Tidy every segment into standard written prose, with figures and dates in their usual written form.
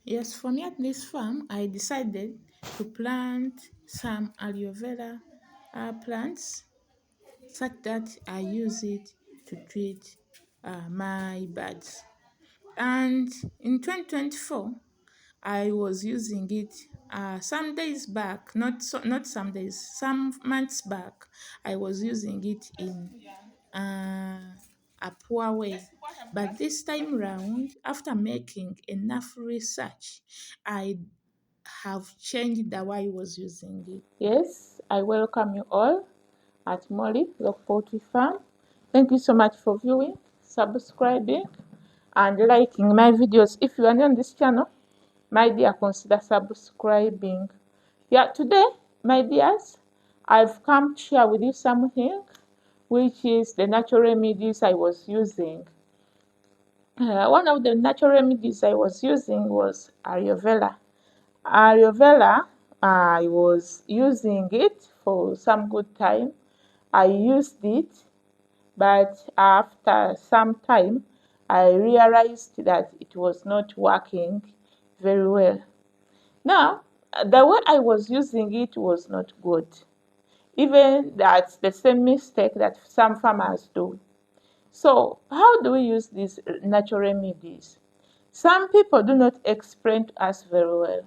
Yes, for me at this farm, I decided to plant some aloe vera plants such that I use it to treat my birds. And in 2024, I was using it some days back, not some days, some months back. I was using it in a poor way. But this time round, after making enough research, I have changed the way I was using it. Yes, I welcome you all at Molly Log Poultry Farm. Thank you so much for viewing, subscribing, and liking my videos. If you are new on this channel, my dear, consider subscribing. Yeah, today, my dears, I've come to share with you something which is the natural remedies I was using. One of the natural remedies I was using was aloe vera. Aloe vera, I was using it for some good time. I used it, but after some time, I realized that it was not working very well. Now, the way I was using it was not good. Even that's the same mistake that some farmers do. So, how do we use these natural remedies? Some people do not explain to us very well.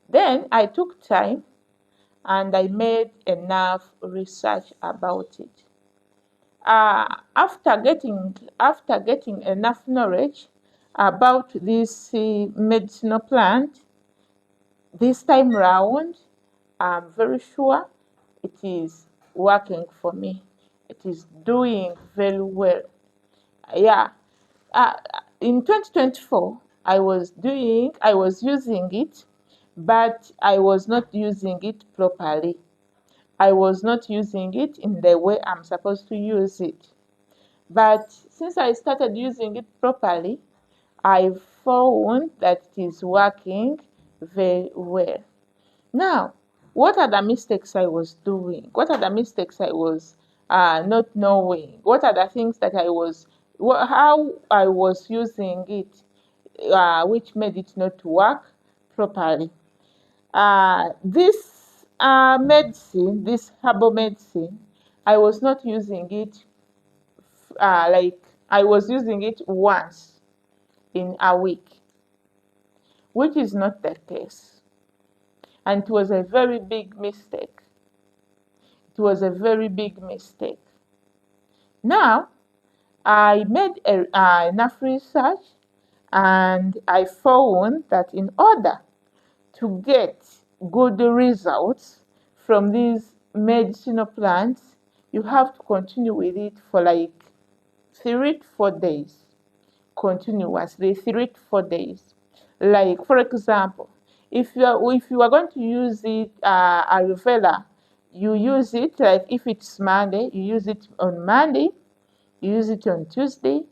Then I took time and I made enough research about it. After getting enough knowledge about this medicinal plant, this time round, I'm very sure it is working for me. It is doing very well. Yeah. Uh, in 2024, I was using it, but I was not using it properly. I was not using it in the way I'm supposed to use it. But since I started using it properly, I found that it is working very well. Now, what are the mistakes I was doing? What are the mistakes I was not knowing? What are the things that how I was using it, which made it not work properly? This herbal medicine, I was not using it like I was using it once in a week, which is not the case. And it was a very big mistake. It was a very big mistake. Now, I made enough research and I found that in order to get good results from these medicinal plants, you have to continue with it for like 3 to 4 days, continuously 3 to 4 days. Like for example, if you are going to use it aloe vera, you use it like if it's Monday, you use it on Monday, you use it on Tuesday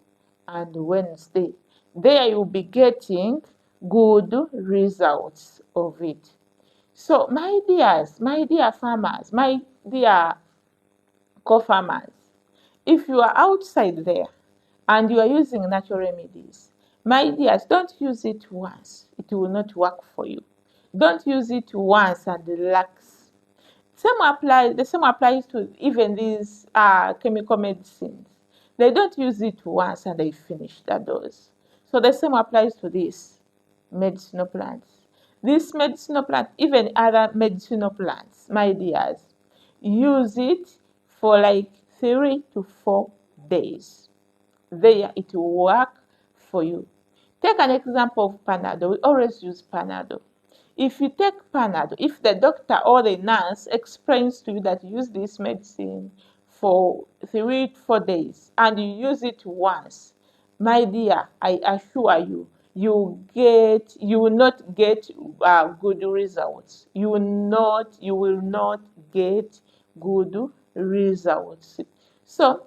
and Wednesday. There you'll be getting good results of it. So my dears, my dear farmers, my dear co-farmers, if you are outside there and you are using natural remedies, my dears, don't use it once. It will not work for you. Don't use it once and relax. The same applies to even these chemical medicines. They don't use it once and they finish the dose. So the same applies to this medicinal plants. This medicinal plant, even other medicinal plants, my dears, use it for like 3 to 4 days. There it will work for you. Take an example of Panadol. We always use Panadol. If you take Panadol, if the doctor or the nurse explains to you that you use this medicine for 3 to 4 days and you use it once, my dear, I assure you, you will not get good results. You will not get good results. So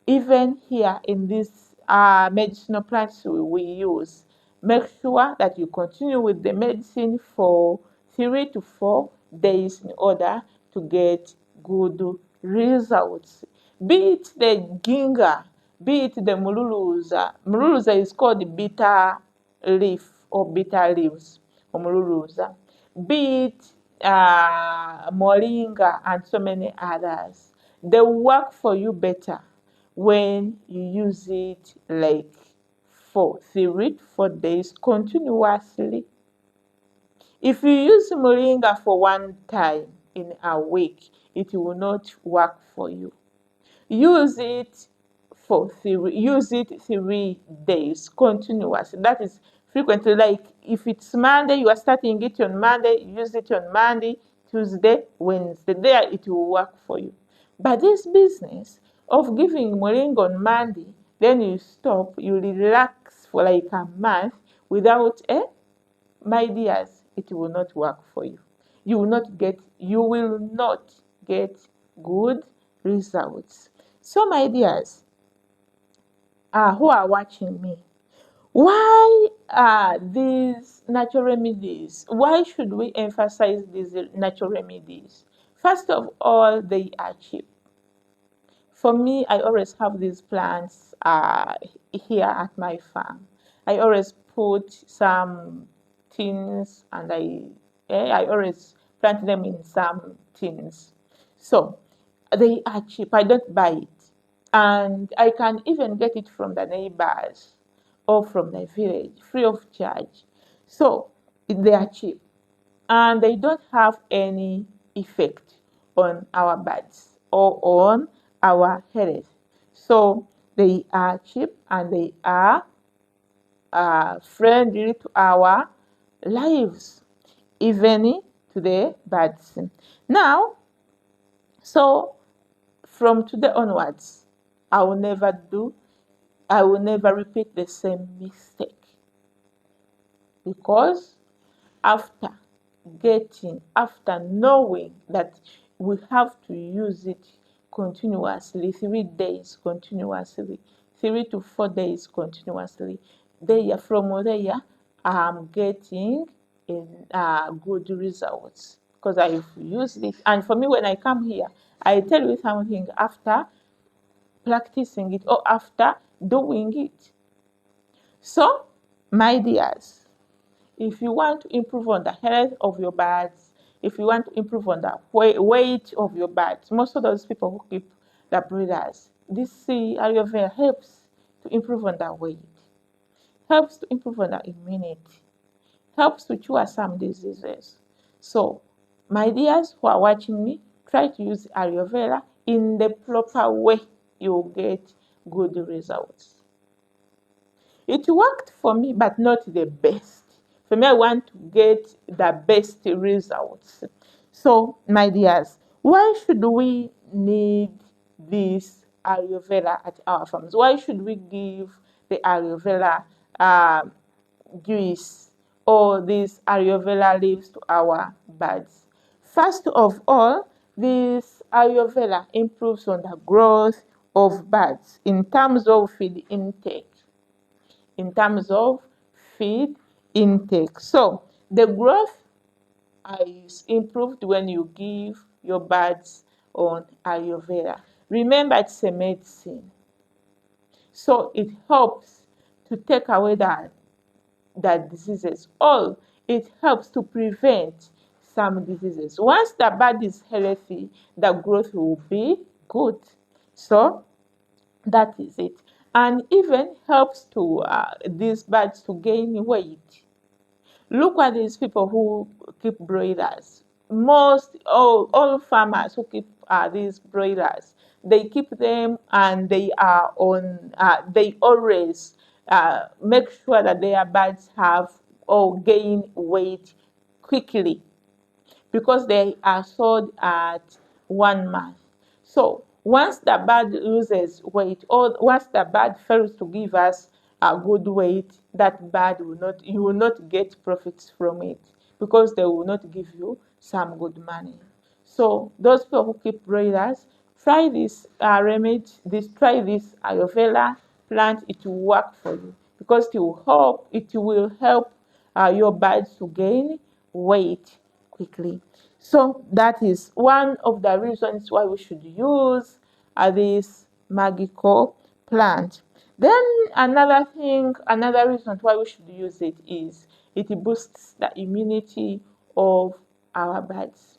even here in this medicinal plants we use, make sure that you continue with the medicine for 3 to 4 days in order to get good results. Be it the ginger, be it the mululuza. Mululuza is called bitter leaf. or bitter leaves, omululuuza, be it moringa and so many others. They work for you better when you use it like for 3 to 4 days continuously. If you use moringa for one time in a week, it will not work for you. Use it use it 3 days continuously. That is frequently. Like if it's Monday, you are starting it on Monday, use it on Monday, Tuesday, Wednesday. There it will work for you. But this business of giving moringa on Monday, then you stop, you relax for like a month without my dears, it will not work for you. You will not get good results. So my dears, who are watching me, why are these natural remedies? Why should we emphasize these natural remedies? First of all, they are cheap. For me, I always have these plants here at my farm. I always put some tins and I always plant them in some tins. So they are cheap. I don't buy it. And I can even get it from the neighbors or from the village free of charge. So they are cheap and they don't have any effect on our bodies or on our health. So they are cheap and they are friendly to our lives, even to the birds. Now, so from today onwards, I will never do, I will never repeat the same mistake because after after knowing that we have to use it continuously, 3 days continuously, 3 to 4 days continuously, from there, I'm getting good results because I've used it. And for me, when I come here, I tell you something after practicing it or after doing it. So, my dears, if you want to improve on the health of your birds, if you want to improve on the weight of your birds, most of those people who keep the breeders, this aloe vera helps to improve on the weight, helps to improve on the immunity, helps to cure some diseases. So, my dears who are watching me, try to use aloe vera in the proper way. You'll get good results. It worked for me, but not the best. For me, I want to get the best results. So, my dears, why should we need this aloe vera at our farms? Why should we give the aloe vera juice or these aloe vera leaves to our birds? First of all, this aloe vera improves on the growth of birds in terms of feed intake. So the growth is improved when you give your birds on aloe vera. Remember, it's a medicine. So it helps to take away the diseases. Or it helps to prevent some diseases. Once the bird is healthy, the growth will be good. So that is it. And even helps to these birds to gain weight. Look at these people who keep broilers. All farmers who keep these broilers, they keep them and they are on. They always make sure that their birds have or gain weight quickly because they are sold at 1 month. So once the bird loses weight or once the bird fails to give us a good weight, that bird will not, you will not get profits from it because they will not give you some good money. So those people who keep broilers, try this remedy, try this aloe vera plant. It will work for you because it will help your birds to gain weight quickly. So that is one of the reasons why we should use this magical plant. Then another reason why we should use it is It boosts the immunity of our birds.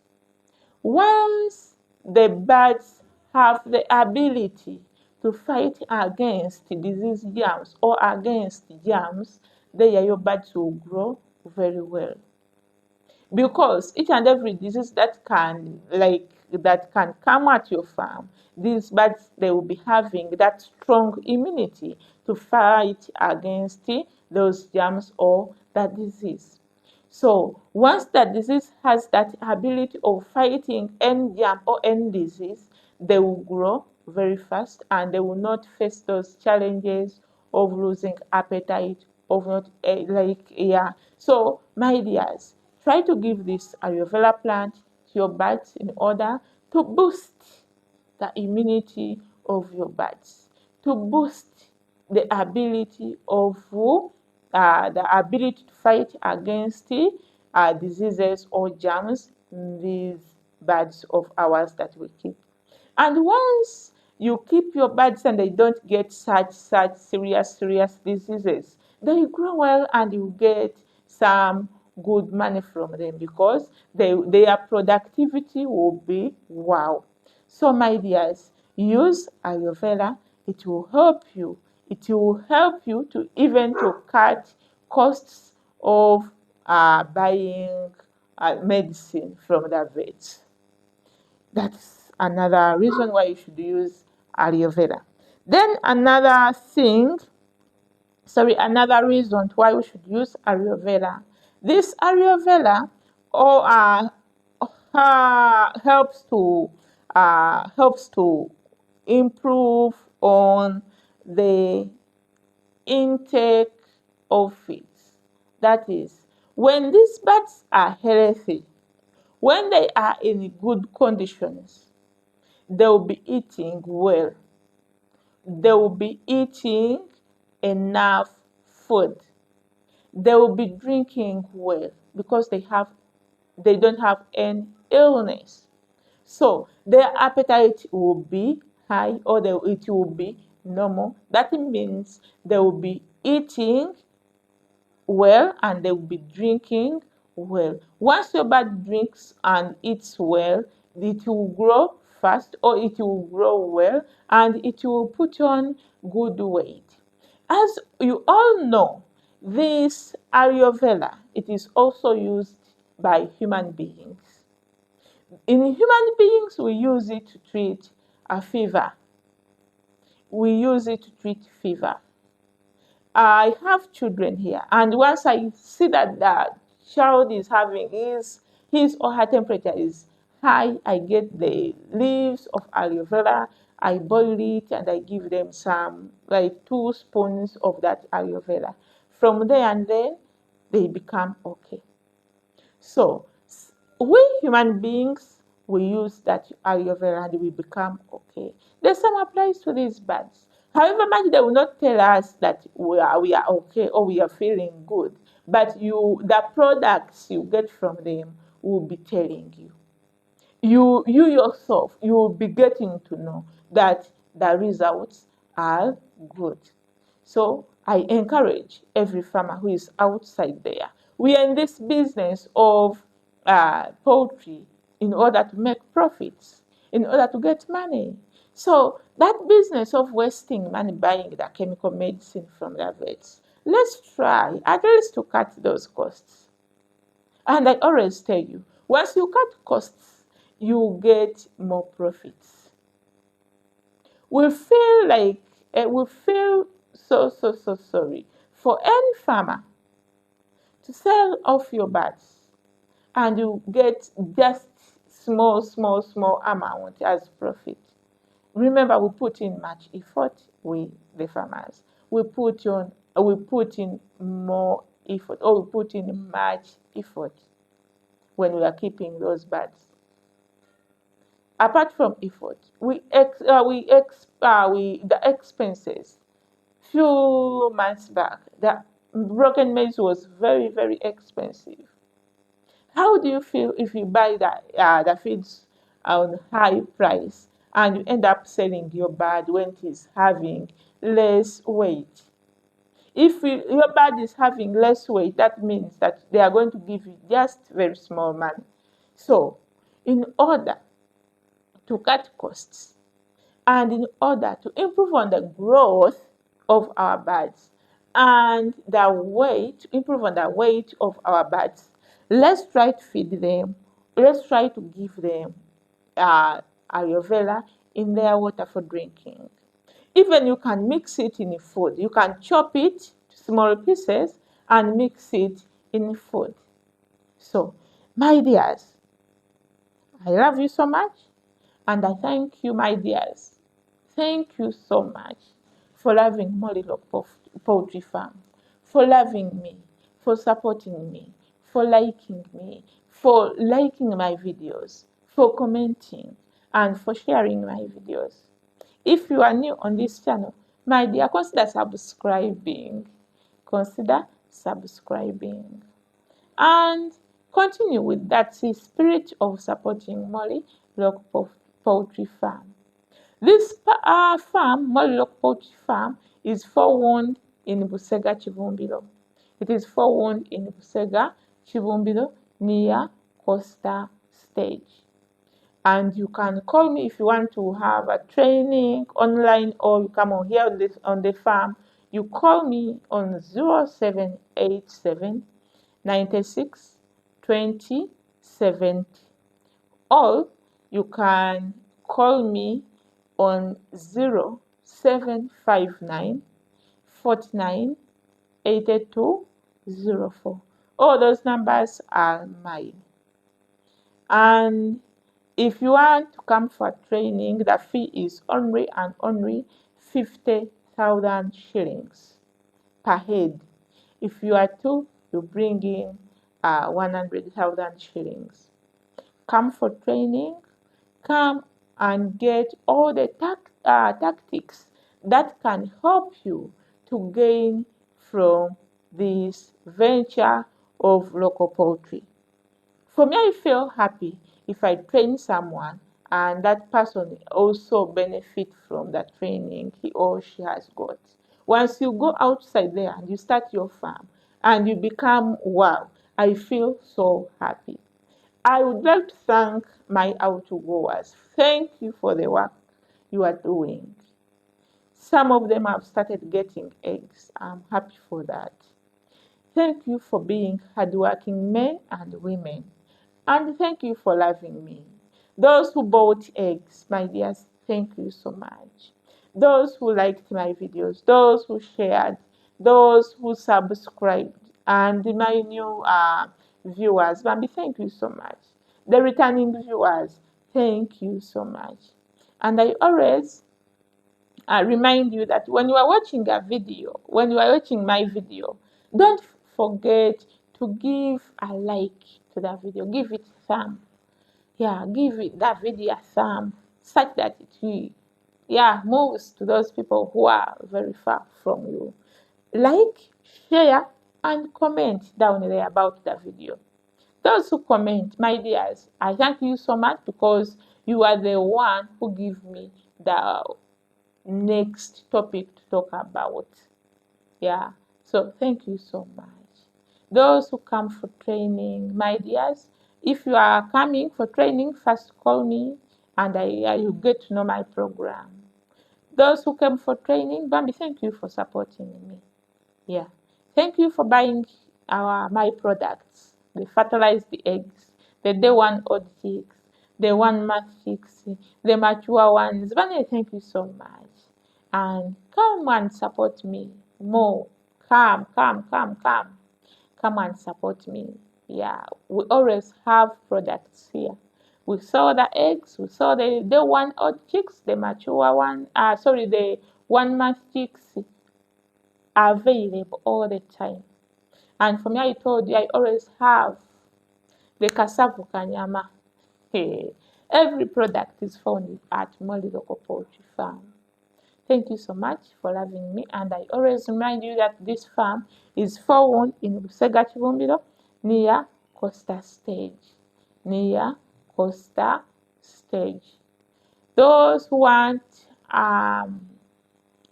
Once the birds have the ability to fight against disease germs or against germs, then your birds will grow very well. Because each and every disease that can come at your farm, these birds they will be having that strong immunity to fight against those germs or that disease. So once that disease has that ability of fighting any germ or any disease, they will grow very fast and they will not face those challenges of losing appetite, of not yeah. So my dears, try to give this aloe vera plant to your birds in order to boost the immunity of your birds, to boost the ability to fight against diseases or germs in these birds of ours that we keep. And once you keep your birds and they don't get such serious diseases, they grow well and you get some good money from them because their productivity will be wow. So my dears, use aloe vera. It will help you. It will help you to even to cut costs of buying medicine from the vet. That's another reason why you should use aloe vera. Then another reason why we should use aloe vera. This aloe vera or helps to improve on the intake of feeds. That is, when these birds are healthy, when they are in good conditions, they will be eating well. They will be eating enough food. They will be drinking well because they don't have any illness. So their appetite will be high or it will be normal. That means they will be eating well and they will be drinking well. Once your bird drinks and eats well, it will grow fast or it will grow well and it will put on good weight. As you all know, this aloe vera, it is also used by human beings. In human beings, we use it to treat a fever. We use it to treat fever. I have children here, and once I see that the child is having his or her temperature is high, I get the leaves of aloe vera, I boil it, and I give them some like 2 spoons of that aloe vera. From there and then, they become okay. So we human beings we use that aloe vera and we become okay. The same applies to these birds. However much they will not tell us that we are okay or we are feeling good, but the products you get from them will be telling you. You yourself you will be getting to know that the results are good. So I encourage every farmer who is outside there. We are in this business of poultry in order to make profits, in order to get money. So that business of wasting money buying the chemical medicine from the vets, let's try at least to cut those costs. And I always tell you, once you cut costs, you get more profits. We feel so sorry for any farmer to sell off your birds and you get just small amount as profit. Remember, we put in much effort with the farmers. We put in more effort, or we put in much effort when we are keeping those birds. Apart from effort, the expenses. Few months back, the broken maize was very expensive. How do you feel if you buy the feeds on high price and you end up selling your bird when it is having less weight? If your bird is having less weight, that means that they are going to give you just very small money. So, in order to cut costs and in order to improve on the growth of our birds and the weight, improve on the weight of our birds, let's try to feed them. Let's try to give them uh, aloe vera in their water for drinking. Even you can mix it in food. You can chop it to small pieces and mix it in food. So, my dears, I love you so much and I thank you, my dears. Thank you so much for loving Molly Lock Poultry Farm, for loving me, for supporting me, for liking me, for liking my videos, for commenting, and for sharing my videos. If you are new on this channel, my dear, consider subscribing. Consider subscribing. And continue with that spirit of supporting Molly Lock Poultry Farm. This farm, Molly Lock Poultry Farm, is forewarned in Busega, Chibumbiro. It is forewarned in Busega, Chibumbiro, near Costa Stage. And you can call me if you want to have a training online or you come on here on the farm. You call me on 0787 96 20 70, or you can call me on 0759 49 82 04. All those numbers are mine. And if you want to come for training, the fee is only and only 50,000 shillings per head. If you are two, you bring in 100,000 shillings. Come for training, come and get all the tactics that can help you to gain from this venture of local poultry. For me, I feel happy if I train someone and that person also benefit from the training he or she has got. Once you go outside there and you start your farm and you become wow, I feel so happy. I would like to thank my outgoers. Thank you for the work you are doing. Some of them have started getting eggs. I'm happy for that. Thank you for being hardworking men and women. And thank you for loving me. Those who bought eggs, my dears, thank you so much. Those who liked my videos, those who shared, those who subscribed, and my new viewers, Bambi, thank you so much. The returning viewers, thank you so much. And I always remind you that when you are watching a video, when you are watching my video, don't forget to give a like to that video. Give it thumb. Yeah, give it that video a thumb such that it will, yeah, moves to those people who are very far from you. Like, share, and comment down there about the video. Those who comment, my dears, I thank you so much because you are the one who give me the next topic to talk about. Yeah, so thank you so much. Those who come for training, my dears, if you are coming for training, first call me and you get to know my program. Those who came for training, Bambi, thank you for supporting me. Yeah, thank you for buying my products. They fertilize the eggs, the day one odd chicks, the 1 month chicks, the mature ones. Bambi, thank you so much. And come and support me more. Come, come, come, come. Come and support me. Yeah, we always have products here. We sell the eggs, we sell the 1 odd chicks, the mature one, the 1 month chicks are available all the time. And for me, I told you, I always have the Kasavu Kanyama. Hey, every product is found at Molly Local Poultry Farm. Thank you so much for loving me, and I always remind you that this farm is found in Busega Chibumbiro near Costa Stage. Near Costa Stage. Those who want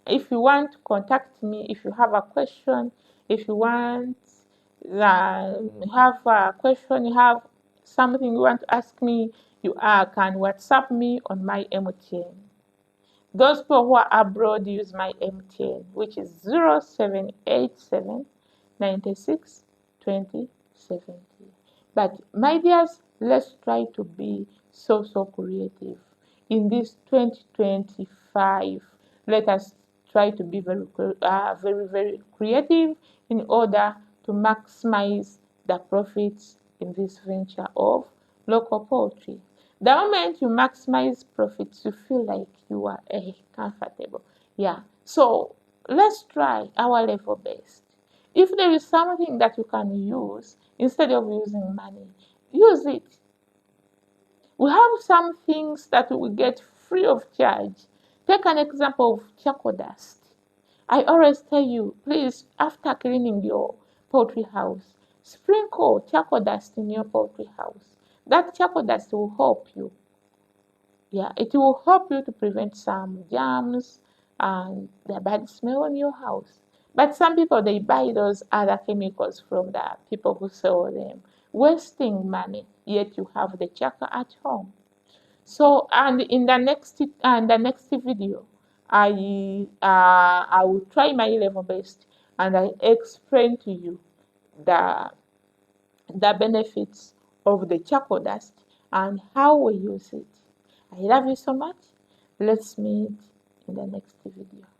if you want to contact me, if you have a question, if you want have a question, you have something you want to ask me, you can WhatsApp me on my MTN. Those people who are abroad use my MTN, which is 0787 96 20 70. But my dears, let's try to be so creative. In this 2025, let us try to be very creative in order to maximize the profits in this venture of local poultry. The moment you maximize profits, you feel like you are comfortable. Yeah. So let's try our level best. If there is something that you can use instead of using money, use it. We have some things that we get free of charge. Take an example of charcoal dust. I always tell you, please, after cleaning your poultry house, sprinkle charcoal dust in your poultry house. That charcoal dust will help you. Yeah, it will help you to prevent some germs and the bad smell in your house. But some people they buy those other chemicals from the people who sell them, wasting money. Yet you have the charcoal at home. So, and in the next video, I will try my level best and I explain to you the the benefits of the charcoal dust and how we use it. I love you so much. Let's meet in the next video.